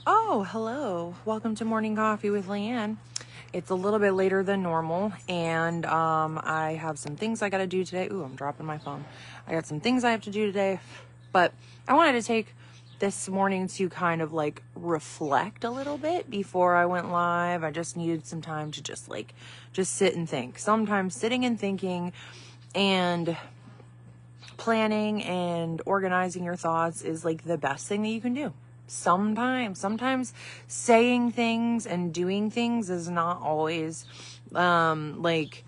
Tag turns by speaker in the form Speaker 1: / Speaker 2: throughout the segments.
Speaker 1: Oh, hello. Welcome to Morning Coffee with LeeAnn. It's a little bit later than normal, and I have some things I got to do today. Ooh, I'm dropping my phone. I got some things I have to do today, but I wanted to take this morning to kind of like reflect a little bit before I went live. I just needed some time to just sit and think. Sometimes sitting and thinking and planning and organizing your thoughts is like the best thing that you can do. Sometimes saying things and doing things is not always like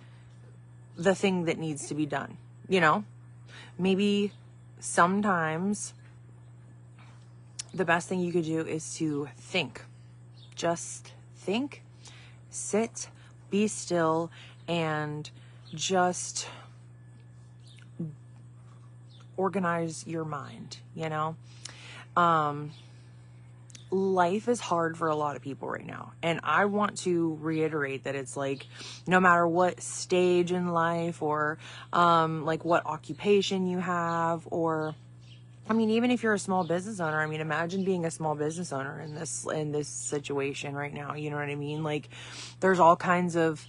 Speaker 1: the thing that needs to be done, maybe sometimes the best thing you could do is to think. Just think, sit, be still, and just organize your mind. Life is hard for a lot of people right now. And I want to reiterate that it's like, no matter what stage in life or, like what occupation you have, or, even if you're a small business owner, imagine being a small business owner in this situation right now. You know what I mean? Like there's all kinds of,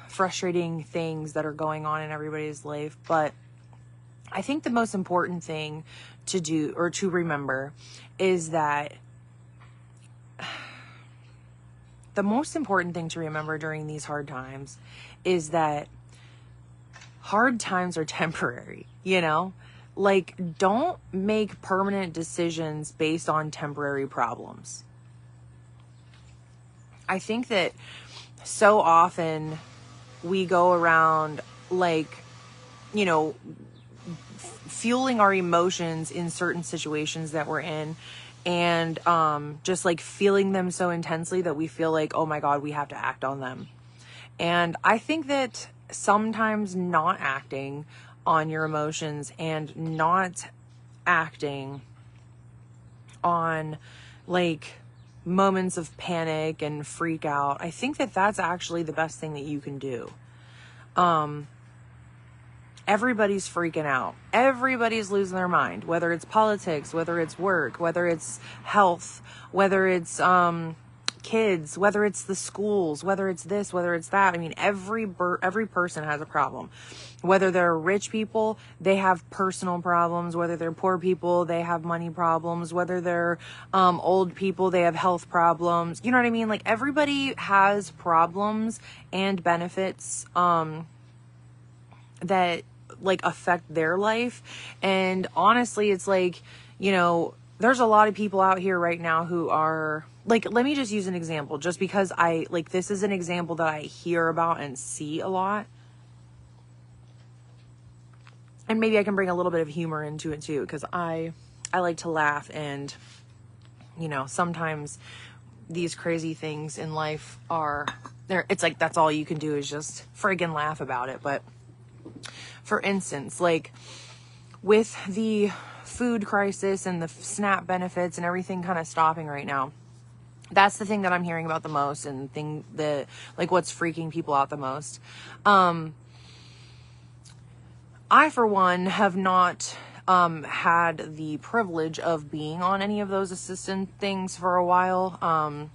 Speaker 1: frustrating things that are going on in everybody's life. But I think the most important thing to do or to remember is that the most important thing to remember during these hard times is that hard times are temporary, Like, don't make permanent decisions based on temporary problems. I think that so often we go around like, fueling our emotions in certain situations that we're in, and just like feeling them so intensely that we feel like, oh my God, we have to act on them. And I think that sometimes not acting on your emotions and not acting on like moments of panic and freak out, I think that that's actually the best thing that you can do. Everybody's freaking out. Everybody's losing their mind, whether it's politics, whether it's work, whether it's health, whether it's kids, whether it's the schools, whether it's this, whether it's that. Every person has a problem. Whether they're rich people, they have personal problems. Whether they're poor people, they have money problems. Whether they're old people, they have health problems. You know what I mean? Like everybody has problems and benefits that like affect their life. And honestly, it's like, there's a lot of people out here right now who are like, let me just use an example, just because this is an example that I hear about and see a lot. And maybe I can bring a little bit of humor into it too, because I like to laugh, and sometimes these crazy things in life are there. It's like, that's all you can do is just friggin' laugh about it. But for instance, like with the food crisis and the SNAP benefits and everything kind of stopping right now, that's the thing that I'm hearing about the most, and what's freaking people out the most. I, for one, have not had the privilege of being on any of those assistance things for a while.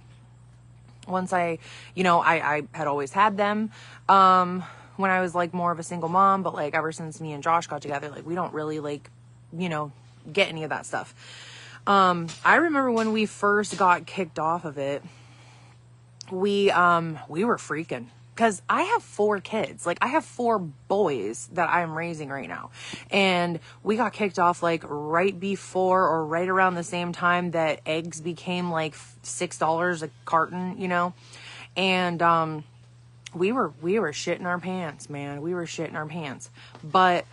Speaker 1: Once I had always had them when I was like more of a single mom, but like ever since me and Josh got together, like we don't really get any of that stuff. I remember when we first got kicked off of it, we were freaking, because I have 4 kids. Like I have 4 boys that I'm raising right now. And we got kicked off like right before or right around the same time that eggs became like $6 a carton, and we were shitting our pants, man. We were shitting our pants. But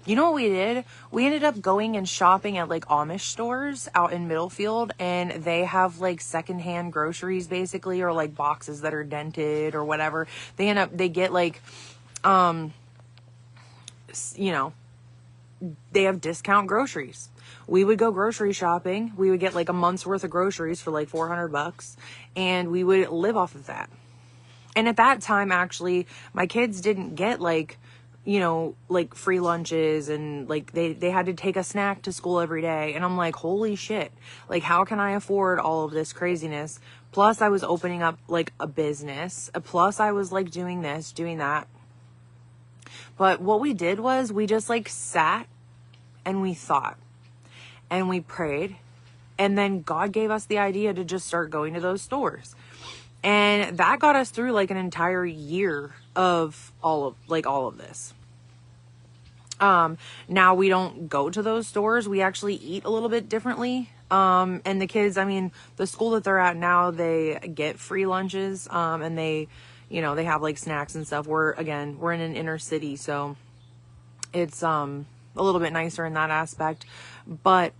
Speaker 1: you know what we did? We ended up going and shopping at like Amish stores out in Middlefield, and they have like secondhand groceries basically, or like boxes that are dented or whatever. They get like they have discount groceries. We would go grocery shopping. We would get like a month's worth of groceries for like $400, and we would live off of that. And at that time, actually, my kids didn't get like, like free lunches, and like they had to take a snack to school every day. And I'm like, holy shit, like how can I afford all of this craziness? Plus I was opening up like a business. Plus I was like doing this, doing that. But what we did was we just like sat and we thought and we prayed. And then God gave us the idea to just start going to those stores. And that got us through like an entire year of all of this. Now we don't go to those stores. We actually eat a little bit differently. And the kids, I mean, the school that they're at now, they get free lunches. And they have like snacks and stuff. We're in an inner city, so it's, a little bit nicer in that aspect. But,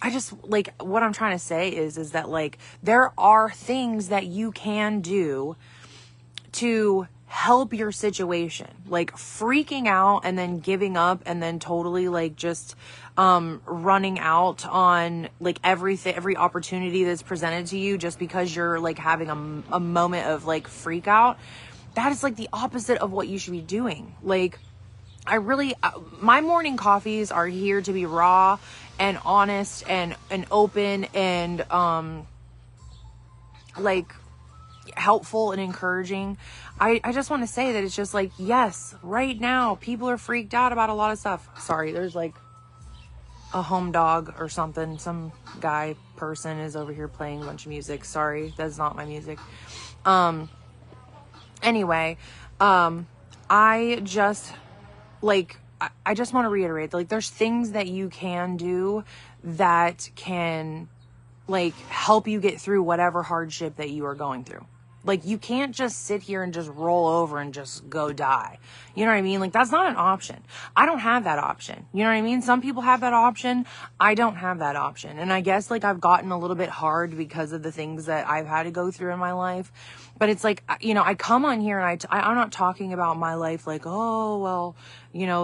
Speaker 1: I just like what I'm trying to say is that like there are things that you can do to help your situation. Like freaking out and then giving up and then totally like just running out on like every opportunity that's presented to you just because you're like having a moment of like freak out. That is like the opposite of what you should be doing. Like my morning coffees are here to be raw and honest and open and like helpful and encouraging. I just want to say that it's just like, yes, right now people are freaked out about a lot of stuff. Sorry, there's like a home dog or something. Some guy person is over here playing a bunch of music. Sorry, that's not my music. Anyway, I just want to reiterate that like there's things that you can do that can like help you get through whatever hardship that you are going through. Like you can't just sit here and just roll over and just go die. You know what I mean? Like that's not an option. I don't have that option. You know what I mean? Some people have that option. I don't have that option. And I guess like I've gotten a little bit hard because of the things that I've had to go through in my life. But it's like, I come on here and I'm not talking about my life like, oh, well,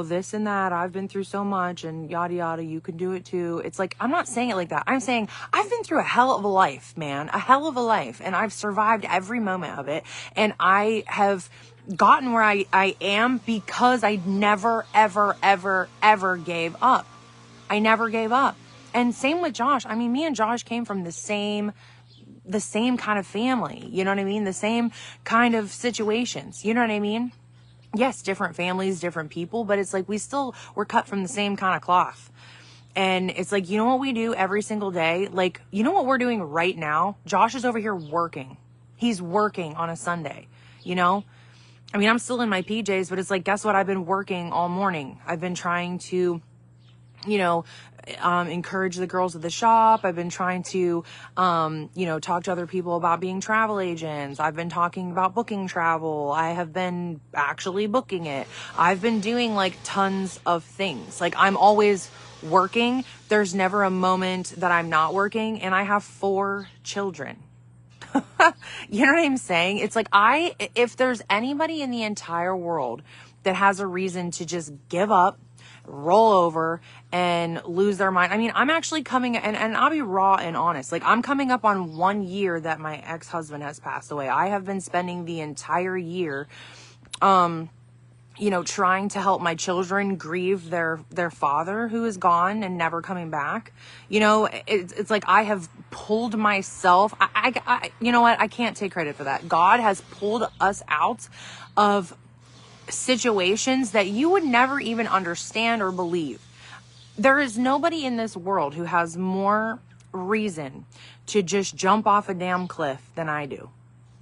Speaker 1: this and that. I've been through so much and yada, yada. You can do it too. It's like, I'm not saying it like that. I'm saying I've been through a hell of a life, man, a hell of a life. And I've survived every moment of it. And I have gotten where I am because I never, ever, ever, ever gave up. I never gave up. And same with Josh. I mean, me and Josh came from the same kind of family, you know what I mean? The same kind of situations, you know what I mean? Yes, different families, different people, but it's like we're cut from the same kind of cloth. And it's like, you know what we do every single day? Like, you know what we're doing right now? Josh is over here working. He's working on a Sunday, I mean, I'm still in my PJs, but it's like, guess what? I've been working all morning. I've been trying to, encourage the girls at the shop. I've been trying to, talk to other people about being travel agents. I've been talking about booking travel. I have been actually booking it. I've been doing like tons of things. Like I'm always working. There's never a moment that I'm not working, and I have 4 children. You know what I'm saying? It's like if there's anybody in the entire world that has a reason to just give up, roll over and lose their mind. I mean, I'm actually coming and I'll be raw and honest. Like I'm coming up on 1 year that my ex-husband has passed away. I have been spending the entire year, trying to help my children grieve their father who is gone and never coming back. It's like I have pulled myself. You know what? I can't take credit for that. God has pulled us out of situations that you would never even understand or believe. There is nobody in this world who has more reason to just jump off a damn cliff than I do.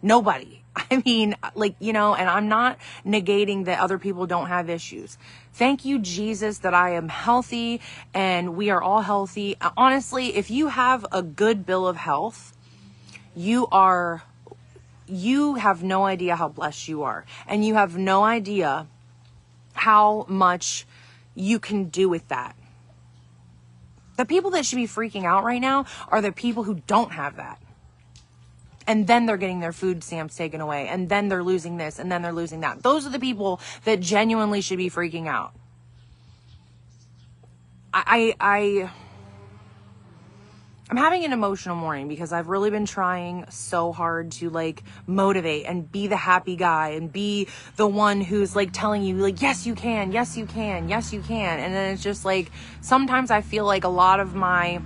Speaker 1: Nobody. I mean, and I'm not negating that other people don't have issues. Thank you, Jesus, that I am healthy and we are all healthy. Honestly, if you have a good bill of health, you have no idea how blessed you are. And you have no idea how much you can do with that. The people that should be freaking out right now are the people who don't have that. And then they're getting their food stamps taken away. And then they're losing this. And then they're losing that. Those are the people that genuinely should be freaking out. I'm having an emotional morning because I've really been trying so hard to like motivate and be the happy guy and be the one who's like telling you like, yes, you can, yes, you can, yes, you can. And then it's just like, sometimes I feel like a lot of my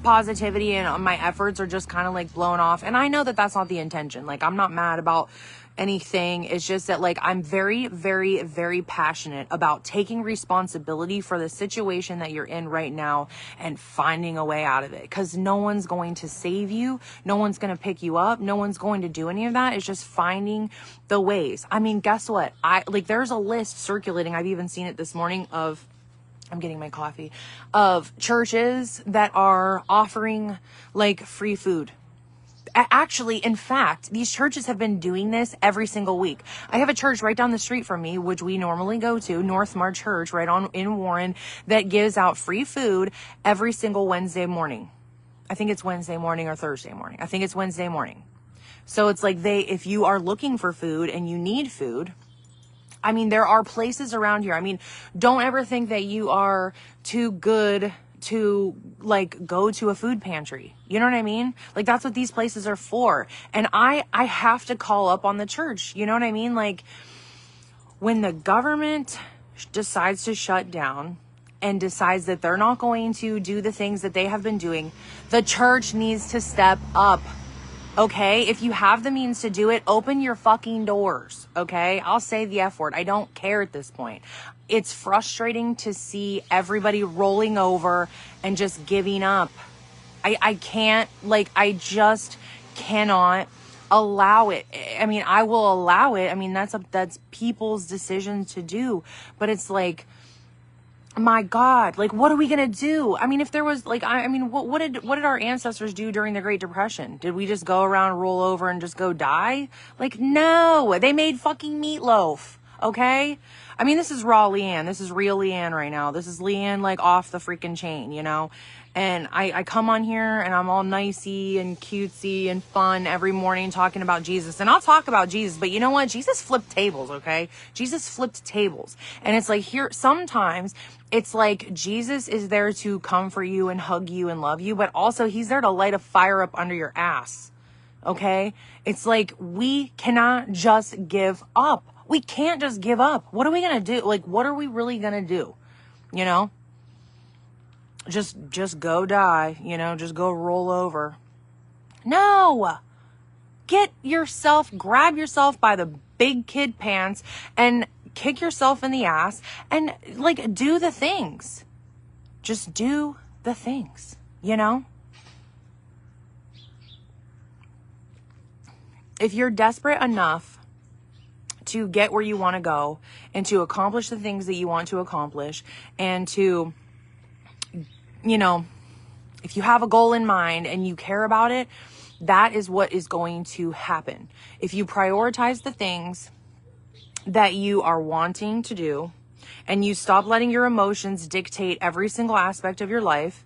Speaker 1: positivity and my efforts are just kind of like blown off. And I know that that's not the intention. Like, I'm not mad about anything. It's just that like, I'm very, very, very passionate about taking responsibility for the situation that you're in right now and finding a way out of it. Cause no one's going to save you. No one's going to pick you up. No one's going to do any of that. It's just finding the ways. I mean, guess what? There's a list circulating. I've even seen it this morning of, I'm getting my coffee, of churches that are offering like free food. Actually, in fact, these churches have been doing this every single week. I have a church right down the street from me, which we normally go to, Northmar Church, right on in Warren, that gives out free food every single Wednesday morning. I think it's Wednesday morning or Thursday morning. I think it's Wednesday morning. So it's like if you are looking for food and you need food, I mean, there are places around here. I mean, don't ever think that you are too good to like go to a food pantry. You know what I mean? Like, that's what these places are for. And I have to call up on the church. You know what I mean? Like, when the government decides to shut down and decides that they're not going to do the things that they have been doing, the church needs to step up. Okay, if you have the means to do it, open your fucking doors. Okay, I'll say the F word. I don't care at this point. It's frustrating to see everybody rolling over and just giving up. I can't, like, I just cannot allow it. I mean, I will allow it. I mean, that's people's decision to do. But it's like, my God, like, what are we going to do? I mean, if there was like, I mean, what did our ancestors do during the Great Depression? Did we just go around, roll over and just go die? Like, no, they made fucking meatloaf. Okay. I mean, this is raw LeeAnn. This is real LeeAnn right now. This is LeeAnn, like, off the freaking chain, you know? And I come on here and I'm all nicey and cutesy and fun every morning talking about Jesus. And I'll talk about Jesus, but you know what? Jesus flipped tables, okay? Jesus flipped tables. And it's like, here, sometimes it's like Jesus is there to comfort you and hug you and love you, but also he's there to light a fire up under your ass, okay? It's like, we cannot just give up. We can't just give up. What are we going to do? Like, what are we really going to do? You know? Just go die, you know, just go roll over. No, grab yourself by the big kid pants and kick yourself in the ass and like do the things. Just do the things, you know? If you're desperate enough to get where you want to go and to accomplish the things that you want to accomplish and to, you know, if you have a goal in mind and you care about it, that is what is going to happen. If you prioritize the things that you are wanting to do and you stop letting your emotions dictate every single aspect of your life,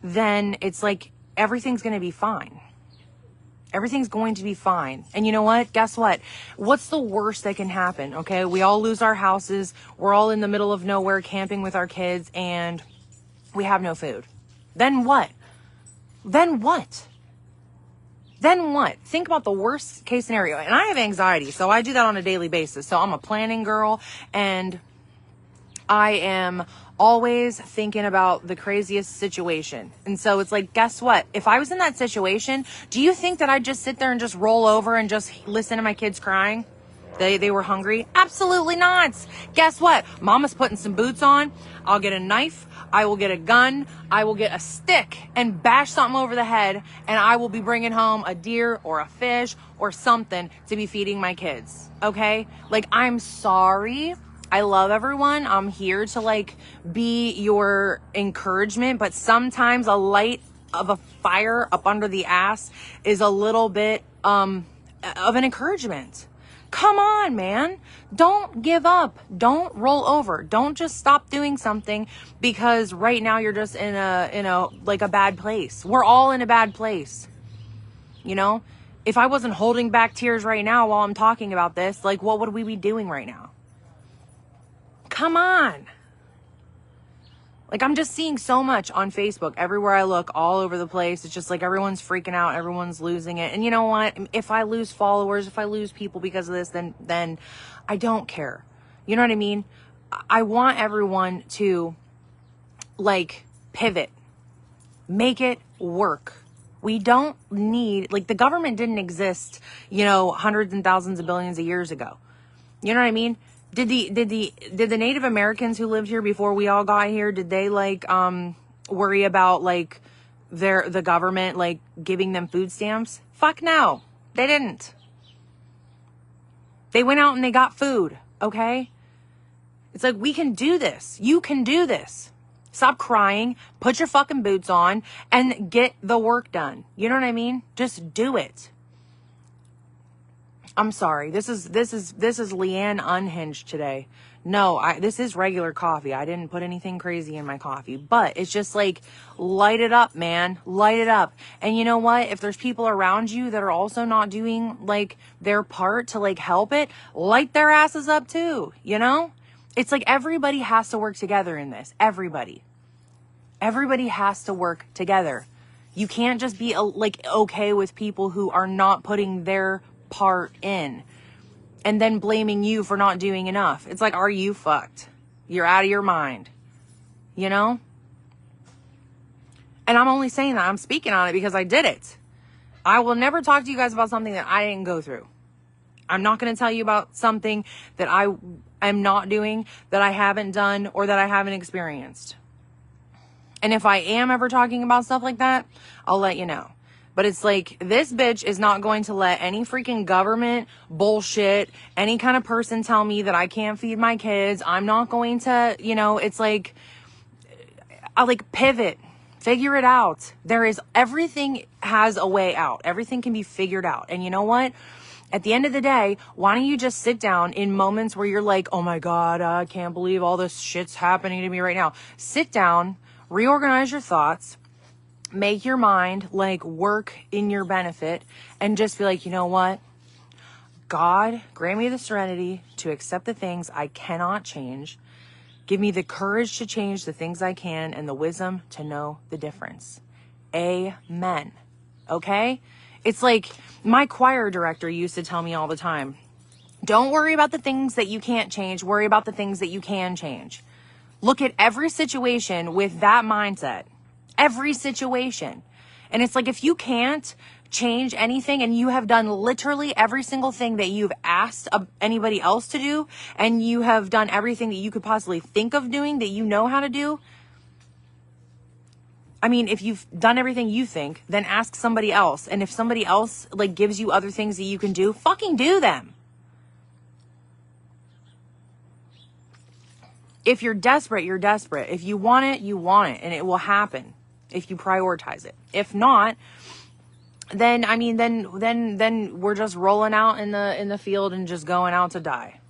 Speaker 1: then it's like everything's going to be fine. Everything's going to be fine. And you know what? Guess what? What's the worst that can happen? Okay. We all lose our houses. We're all in the middle of nowhere camping with our kids and we have no food. Then what? Then what? Then what? Think about the worst case scenario. And I have anxiety, so I do that on a daily basis. So I'm a planning girl and I am always thinking about the craziest situation. And so it's like, guess what? If I was in that situation, do you think that I'd just sit there and just roll over and just listen to my kids crying? They were hungry? Absolutely not. Guess what? Mama's putting some boots on. I'll get a knife. I will get a gun. I will get a stick and bash something over the head. And I will be bringing home a deer or a fish or something to be feeding my kids. Okay? Like, I'm sorry. I love everyone. I'm here to like be your encouragement. But sometimes a light of a fire up under the ass is a little bit of an encouragement. Come on, man. Don't give up. Don't roll over. Don't just stop doing something because right now you're just in a like a bad place. We're all in a bad place. You know, if I wasn't holding back tears right now while I'm talking about this, like what would we be doing right now? Come on. Like, I'm just seeing so much on Facebook everywhere I look, all over the place. It's just like everyone's freaking out, everyone's losing it. And you know what? If I lose followers, if I lose people because of this, then I don't care. You know what I mean? I want everyone to, like, pivot, make it work. We don't need, like, the government didn't exist, hundreds and thousands of billions of years ago. You know what I mean? Did the Native Americans who lived here before we all got here, did they worry about the government giving them food stamps? Fuck no. They didn't. They went out and they got food, okay? It's like, we can do this. You can do this. Stop crying, put your fucking boots on, and get the work done. You know what I mean? Just do it. I'm sorry. This is LeeAnn unhinged today. No, this is regular coffee. I didn't put anything crazy in my coffee, but it's just like, light it up, man. Light it up. And you know what? If there's people around you that are also not doing their part to help it, light their asses up too, It's like everybody has to work together in this. Everybody has to work together. You can't just be okay with people who are not putting their part in and then blaming you for not doing enough. It's like, are you fucked? You're out of your mind, And I'm only saying that. I'm speaking on it because I did it. I will never talk to you guys about something that I didn't go through. I'm not going to tell you about something that I am not doing, that I haven't done, or that I haven't experienced. And if I am ever talking about stuff like that, I'll let you know. But it's like, this bitch is not going to let any freaking government bullshit, any kind of person tell me that I can't feed my kids. I'm not going to, it's like, I pivot, figure it out. Everything has a way out. Everything can be figured out. And you know what? At the end of the day, why don't you just sit down in moments where you're like, oh my God, I can't believe all this shit's happening to me right now. Sit down, reorganize your thoughts, make your mind work in your benefit, and just be like, you know what? God, grant me the serenity to accept the things I cannot change. Give me the courage to change the things I can and the wisdom to know the difference. Amen. Okay? It's like my choir director used to tell me all the time, don't worry about the things that you can't change. Worry about the things that you can change. Look at every situation with that mindset. Every situation. And it's like, if you can't change anything and you have done literally every single thing that you've asked anybody else to do, and you have done everything that you could possibly think of doing that you know how to do, I mean, if you've done everything you think, then ask somebody else. And if somebody else gives you other things that you can do, fucking do them. If you're desperate, you're desperate. If you want it, you want it, and it will happen if you prioritize it. If not, then then we're just rolling out in the field and just going out to die.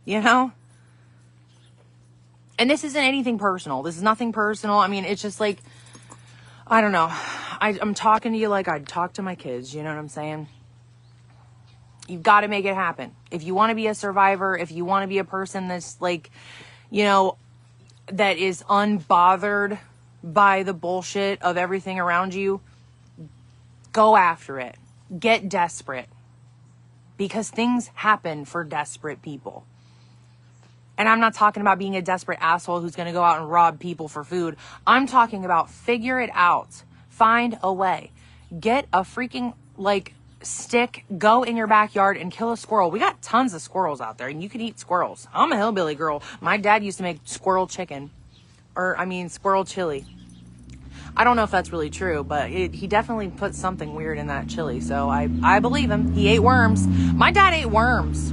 Speaker 1: And this isn't anything personal. This is nothing personal. I mean, it's just I don't know. I'm talking to you like I'd talk to my kids. You know what I'm saying? You've got to make it happen. If you want to be a survivor, if you want to be a person that's that is unbothered by the bullshit of everything around you, go after it. Get desperate. Because things happen for desperate people. And I'm not talking about being a desperate asshole who's going to go out and rob people for food. I'm talking about figure it out. Find a way. Get a freaking stick, go in your backyard and kill a squirrel. We got tons of squirrels out there, and you can eat squirrels. I'm a hillbilly girl. My dad used to make squirrel chicken. Squirrel chili. I don't know if that's really true, but he definitely put something weird in that chili, so I believe him. He ate worms. My dad ate worms.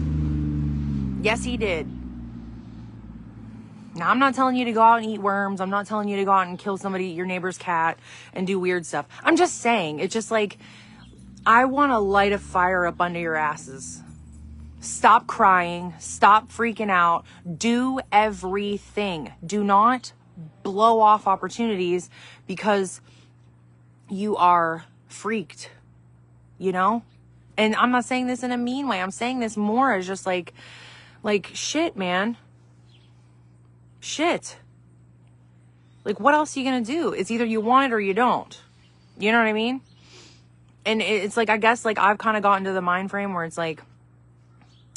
Speaker 1: Yes, he did. Now, I'm not telling you to go out and eat worms. I'm not telling you to go out and kill your neighbor's cat, and do weird stuff. I'm just saying, it's just I want to light a fire up under your asses. Stop crying. Stop freaking out. Do everything. Do not blow off opportunities because you are freaked, And I'm not saying this in a mean way. I'm saying this more as just shit, man. Shit. Like, what else are you going to do? It's either you want it or you don't. You know what I mean? And it's like, I guess, like, I've kind of gotten to the mind frame where it's like,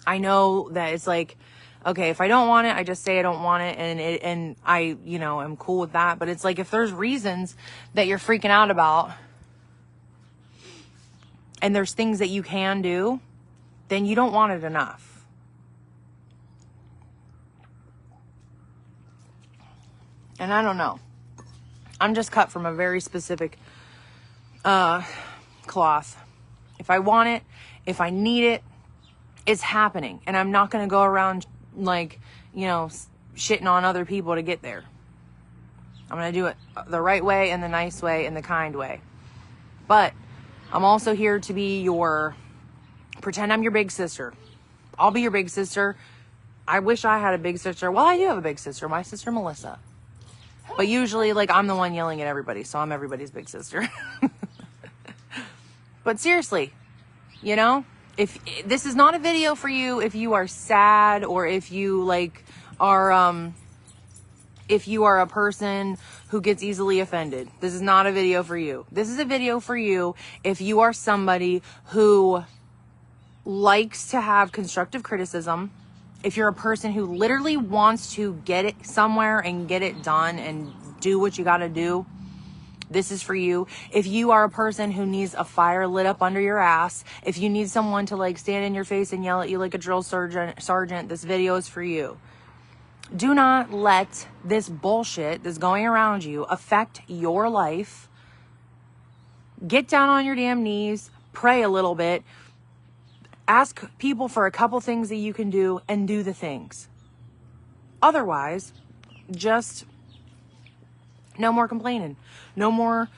Speaker 1: I know that it's like, okay, if I don't want it, I just say I don't want it. And I, you know, am cool with that. But it's like, if there's reasons that you're freaking out about and there's things that you can do, then you don't want it enough. And I don't know. I'm just cut from a very specific cloth. If I want it, if I need it, it's happening. And I'm not going to go around like, you know, shitting on other people to get there. I'm going to do it the right way and the nice way and the kind way. But I'm also here to be pretend I'm your big sister. I'll be your big sister. I wish I had a big sister. Well, I do have a big sister. My sister, Melissa. But usually, like, I'm the one yelling at everybody. So I'm everybody's big sister. But seriously, you know, if this is not a video for you, if you are sad or if you like are, if you are a person who gets easily offended, this is not a video for you. This is a video for you if you are somebody who likes to have constructive criticism. If you're a person who literally wants to get it somewhere and get it done and do what you got to do, this is for you. If you are a person who needs a fire lit up under your ass, if you need someone to like stand in your face and yell at you like a drill sergeant, this video is for you. Do not let this bullshit that's going around you affect your life. Get down on your damn knees, pray a little bit, ask people for a couple things that you can do and do the things. Otherwise, just no more complaining. No more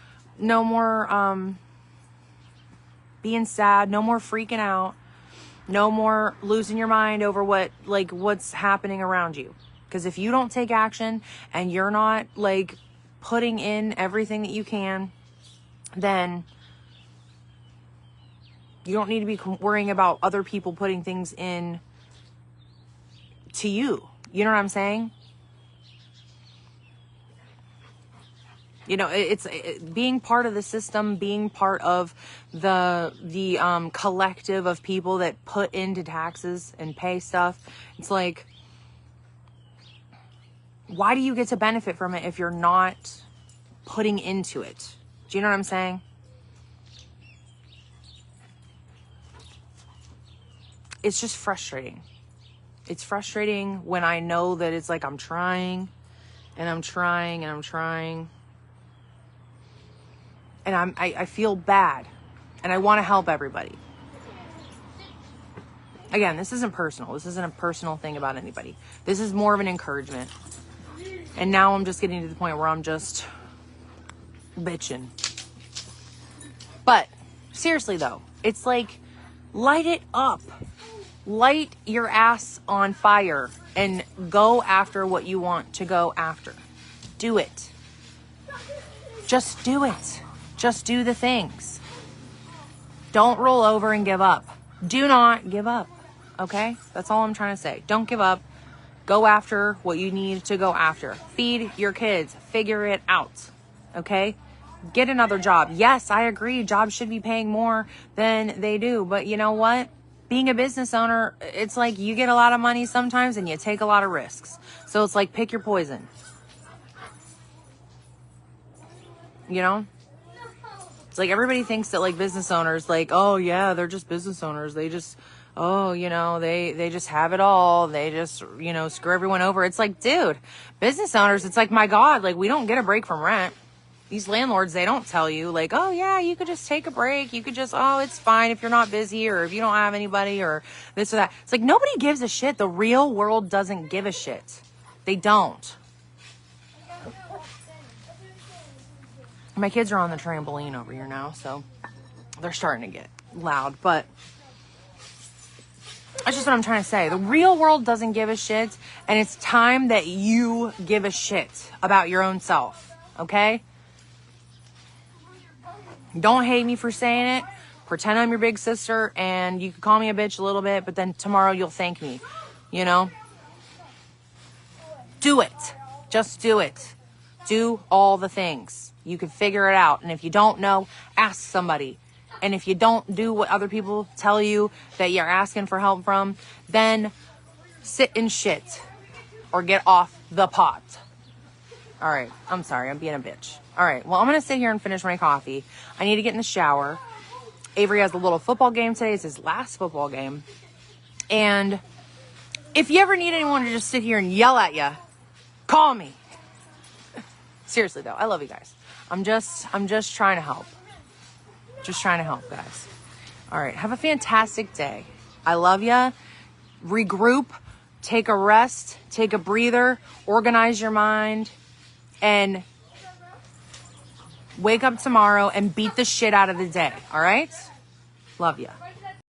Speaker 1: being sad, no more freaking out, no more losing your mind over what's happening around you. Because if you don't take action and you're not like putting in everything that you can, then you don't need to be worrying about other people putting things in to you. You know what I'm saying? You know, it's being part of the system, being part of the collective of people that put into taxes and pay stuff. It's like, why do you get to benefit from it if you're not putting into it? Do you know what I'm saying? It's just frustrating. It's frustrating when I know that it's like I'm trying and I'm trying and I'm trying. And I feel bad and I want to help everybody. Again, this isn't personal. This isn't a personal thing about anybody. This is more of an encouragement. And now I'm just getting to the point where I'm just bitching. But seriously though, it's like, light it up. Light your ass on fire and go after what you want to go after. Do it. Just do it. Just do the things. Don't roll over and give up. Do not give up. Okay? That's all I'm trying to say. Don't give up. Go after what you need to go after. Feed your kids. Figure it out. Okay? Get another job. Yes, I agree. Jobs should be paying more than they do. But you know what? Being a business owner, it's like you get a lot of money sometimes and you take a lot of risks. So it's like pick your poison. You know? It's like everybody thinks that like business owners, like, oh yeah, they're just business owners. They just, oh, you know, they just have it all. They just, you know, screw everyone over. It's like, dude, business owners, it's like, my God, like we don't get a break from rent. These landlords, they don't tell you like, oh yeah, you could just take a break. You could just, oh, it's fine if you're not busy or if you don't have anybody or this or that. It's like, nobody gives a shit. The real world doesn't give a shit. They don't. My kids are on the trampoline over here now, so they're starting to get loud, but that's just what I'm trying to say. The real world doesn't give a shit, and it's time that you give a shit about your own self, okay? Don't hate me for saying it. Pretend I'm your big sister, and you can call me a bitch a little bit, but then tomorrow you'll thank me, you know? Do it. Just do it. Do all the things. You can figure it out. And if you don't know, ask somebody. And if you don't do what other people tell you that you're asking for help from, then sit in shit or get off the pot. All right. I'm sorry. I'm being a bitch. All right. Well, I'm going to sit here and finish my coffee. I need to get in the shower. Avery has a little football game today. It's his last football game. And if you ever need anyone to just sit here and yell at you, call me. Seriously though, I love you guys. I'm just trying to help. Just trying to help, guys. All right, have a fantastic day. I love ya. Regroup, take a rest, take a breather, organize your mind, and wake up tomorrow and beat the shit out of the day. All right? Love ya.